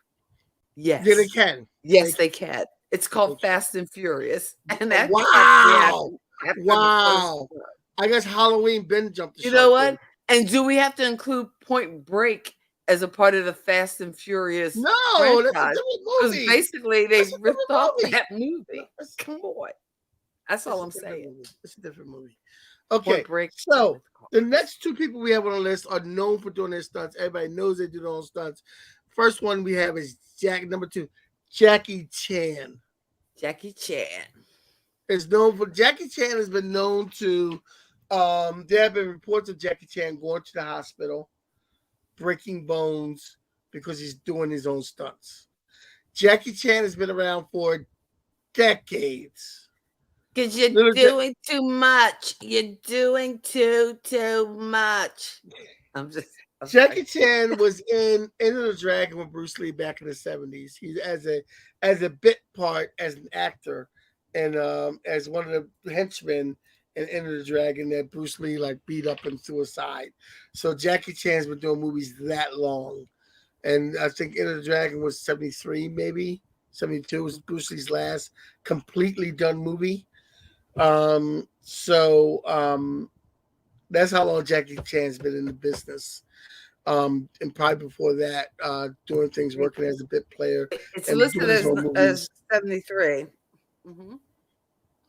Yes. Yeah, they can. Yes, they can. It's called Fast and Furious. And that Wow. after the Wow. first one. I guess Halloween Ben jumped the You shark. know what? And do we have to include Point Break as a part of the Fast and Furious No, franchise? that's a different Because movie. basically they That's a ripped different off movie. that movie. Come on. That's all I'm It's a different saying. movie. It's a different movie. Okay, Point Break. so the next 2 people we have on the list are known for doing their stunts. Everybody knows they do their own stunts. First one we have is number 2, Jackie Chan. Jackie Chan. Jackie Chan has been known to there have been reports of Jackie Chan going to the hospital, breaking bones because he's doing his own stunts. Jackie Chan has been around for decades. Because you're doing too much. You're doing too much. Jackie Chan was in Enter the Dragon with Bruce Lee back in the 70s. He as a bit part as an actor and as one of the henchmen in Enter the Dragon that Bruce Lee like beat up and threw aside. So Jackie Chan's been doing movies that long. And I think Enter the Dragon was 73, maybe 72 was Bruce Lee's last completely done movie. That's how long Jackie Chan's been in the business. And probably before that, doing things, working as a bit player. It's and listed doing as 73. Mm-hmm.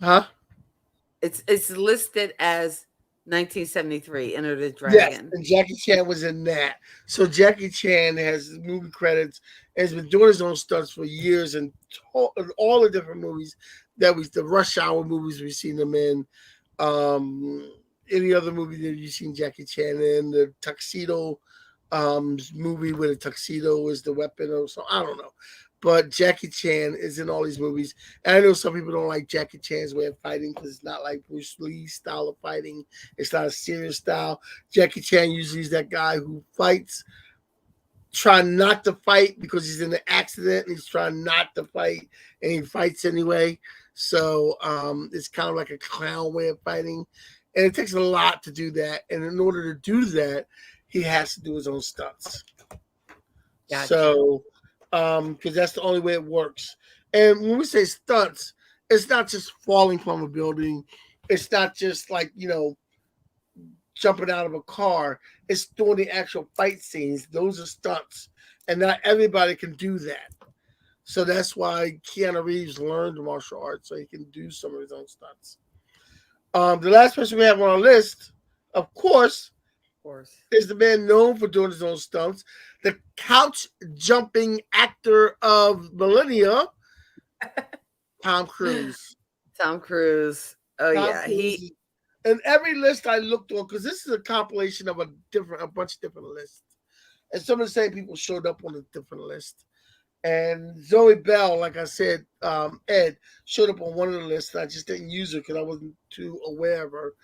Huh? It's listed as 1973, Enter the Dragon. Yes, and Jackie Chan was in that. So Jackie Chan has movie credits and has been doing his own stunts for years and all the different movies the Rush Hour movies we've seen him in. Any other movie that you've seen Jackie Chan in, the tuxedo movie where the tuxedo is the weapon or so, I don't know. But Jackie Chan is in all these movies. And I know some people don't like Jackie Chan's way of fighting because it's not like Bruce Lee's style of fighting. It's not a serious style. Jackie Chan usually is that guy who fights, trying not to fight because he's in an accident and he's trying not to fight and he fights anyway. So it's kind of like a clown way of fighting. And it takes a lot to do that. And in order to do that, he has to do his own stunts. Gotcha. So, because that's the only way it works. And when we say stunts, it's not just falling from a building. It's not just like, jumping out of a car. It's doing the actual fight scenes. Those are stunts. And not everybody can do that. So that's why Keanu Reeves learned martial arts so he can do some of his own stunts. The last person we have on our list, of course, is the man known for doing his own stunts, the couch jumping actor of millennia, Tom Cruise. Tom Cruise. Oh Tom yeah, Cruise. And every list I looked on, because this is a compilation of a bunch of different lists, and some of the same people showed up on a different list. And Zoe Bell, like I said, Ed showed up on one of the lists. And I just didn't use her because I wasn't too aware of her.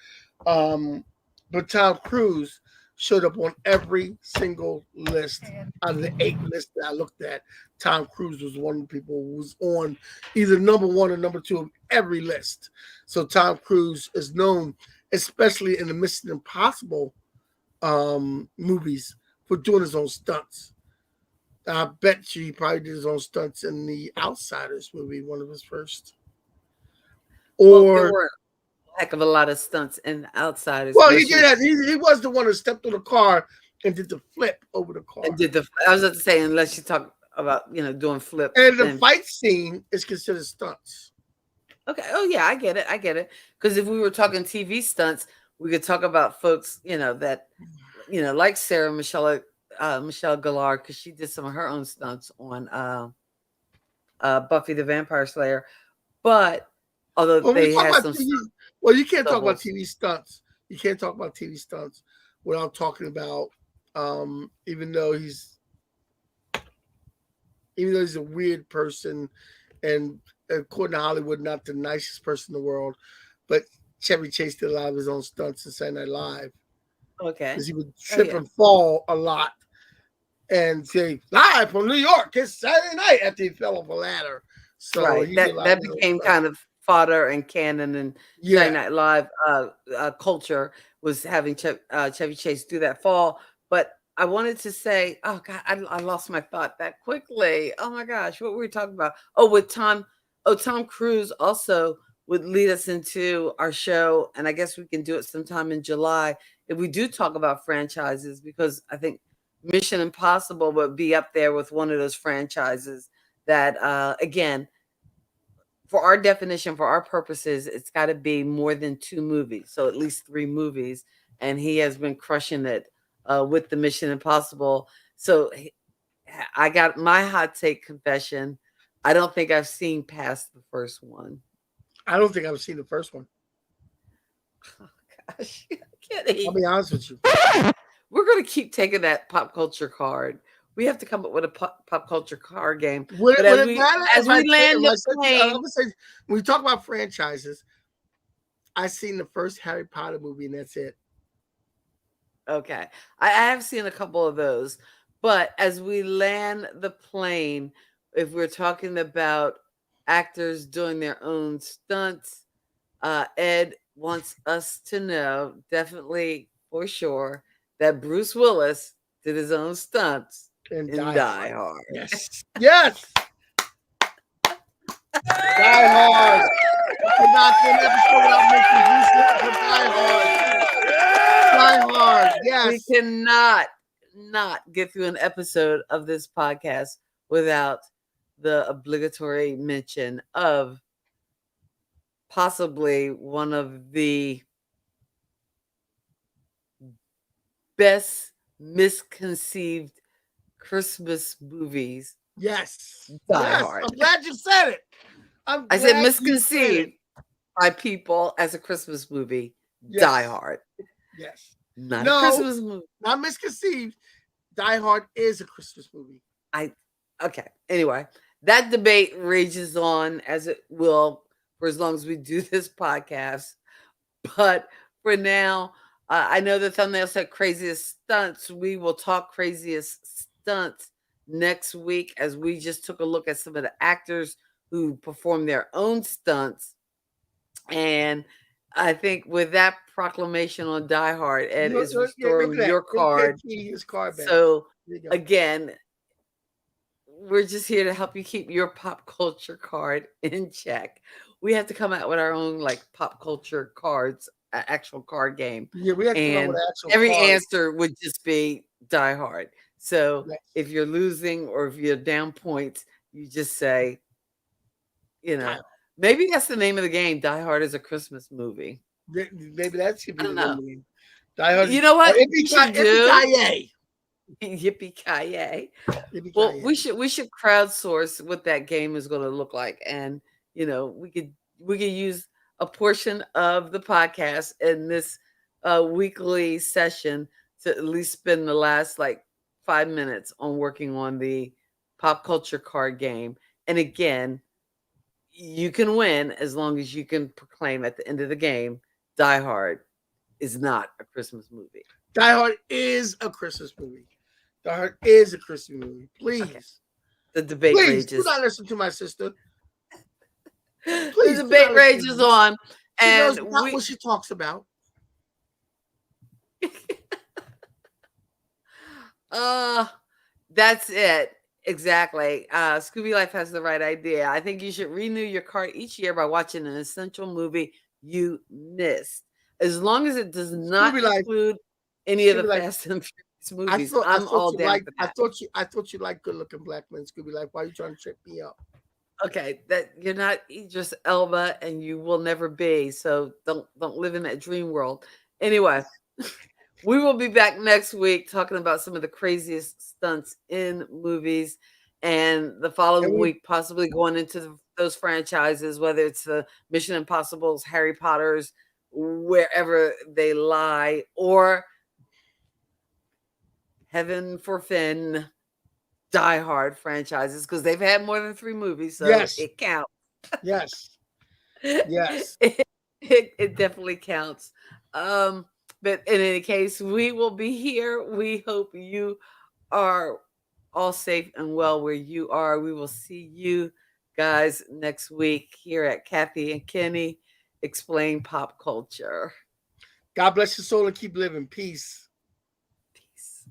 But Tom Cruise showed up on every single list out of the 8 lists that I looked at. Tom Cruise was one of the people who was on either number 1 or number 2 of every list. So Tom Cruise is known, especially in the Mission Impossible movies, for doing his own stunts. I bet you he probably did his own stunts in the Outsiders movie, one of his first. Or there were a heck of a lot of stunts in Outsiders. Well, he did that. He was the one who stepped on the car and did the flip over the car. And I was about to say, unless you talk about doing flips. And the fight scene is considered stunts. Okay. Oh yeah, I get it. Because if we were talking TV stunts, we could talk about folks, that like Sarah Michelle Gellar, because she did some of her own stunts on Buffy the Vampire Slayer. But although they had some you can't talk about TV stunts. You can't talk about TV stunts without talking about even though he's a weird person and according to Hollywood, not the nicest person in the world, but Chevy Chase did a lot of his own stunts in Saturday Night Live. Okay. Because he would trip and fall a lot and say, live from New York, it's Saturday night after he fell off a ladder. So right. That became kind of fodder and canon, and Saturday Night Live culture was having Chevy Chase do that fall. But I wanted to say, oh God, I lost my thought that quickly. Oh my gosh, what were we talking about? Oh, with Tom Cruise also would lead us into our show, and I guess we can do it sometime in July if we do talk about franchises, because I think Mission Impossible would be up there with one of those franchises that, again, for our definition, for our purposes, it's got to be more than 2 movies, so at least 3 movies, and he has been crushing it with the Mission Impossible. So I got my hot take confession. I don't think I've seen past the first one. I don't think I've seen the first one. Oh gosh, Kenny. I'll be honest with you. We're going to keep taking that pop culture card. We have to come up with a pop culture card game. When we talk about franchises, I've seen the first Harry Potter movie, and that's it. Okay. I have seen a couple of those. But as we land the plane, if we're talking about actors doing their own stunts, Ed wants us to know, definitely for sure, that Bruce Willis did his own stunts in Die Hard. Yes. Yes. Die Hard. I cannot do an episode without mentioning Bruce Willis for Die Hard. Die Hard. Yes. We cannot not get through an episode of this podcast without the obligatory mention of possibly one of the best misconceived Christmas movies. Yes. Die Hard. I'm glad you said it. I said misconceived by people as a Christmas movie. Yes. Die Hard. Yes. Not a Christmas movie. Not misconceived. Die Hard is a Christmas movie. Okay. Anyway, that debate rages on, as it will for as long as we do this podcast. But for now, I know the thumbnail said craziest stunts. We will talk craziest stunts next week, as we just took a look at some of the actors who perform their own stunts. And I think with that proclamation on Die Hard, Ed is restoring your card. So again, we're just here to help you keep your pop culture card in check. We have to come out with our own pop culture cards, actual card game. Yeah, we have to come out with actual every cards. answer would just be Die Hard. So if you're losing or if you're down points, you just say, you Die know, Hard. maybe that's the name of the game. Die Hard is a Christmas movie. Maybe that should be I the don't name know. of the game. Die Hard. You know what we should do? Yippee-ki-yay. Yippee-ki-yay. Well, Yippee-ki-yay. we should crowdsource what that game is going to look like, and we could use a portion of the podcast in this weekly session to at least spend the last like 5 minutes on working on the pop culture card game. And again, you can win as long as you can proclaim at the end of the game, Die Hard is not a Christmas movie. Die Hard is a Christmas movie. Die Hard is a Christmas movie. Please. Okay. The debate Please rages. do not listen to my sister. The debate rages on. She and knows not what she talks about. That's it. Exactly. Scooby Life has the right idea. I think you should renew your card each year by watching an essential movie you missed. As long as it does not include any of the Fast and Furious movies, I'm all down for that. I thought you liked good looking black men, Scooby Life. Why are you trying to trip me up? Okay, that you're not Idris Elba and you will never be. So don't live in that dream world. Anyway, we will be back next week talking about some of the craziest stunts in movies, and the following week possibly going into those franchises, whether it's the Mission Impossibles, Harry Potters, wherever they lie, or Heaven for Finn, Die Hard franchises, because they've had more than 3 movies, so it counts. Yes. Yes. It definitely counts. But in any case, we will be here. We hope you are all safe and well where you are. We will see you guys next week here at Kathy and Kenny Explain Pop Culture. God bless your soul and keep living. Peace.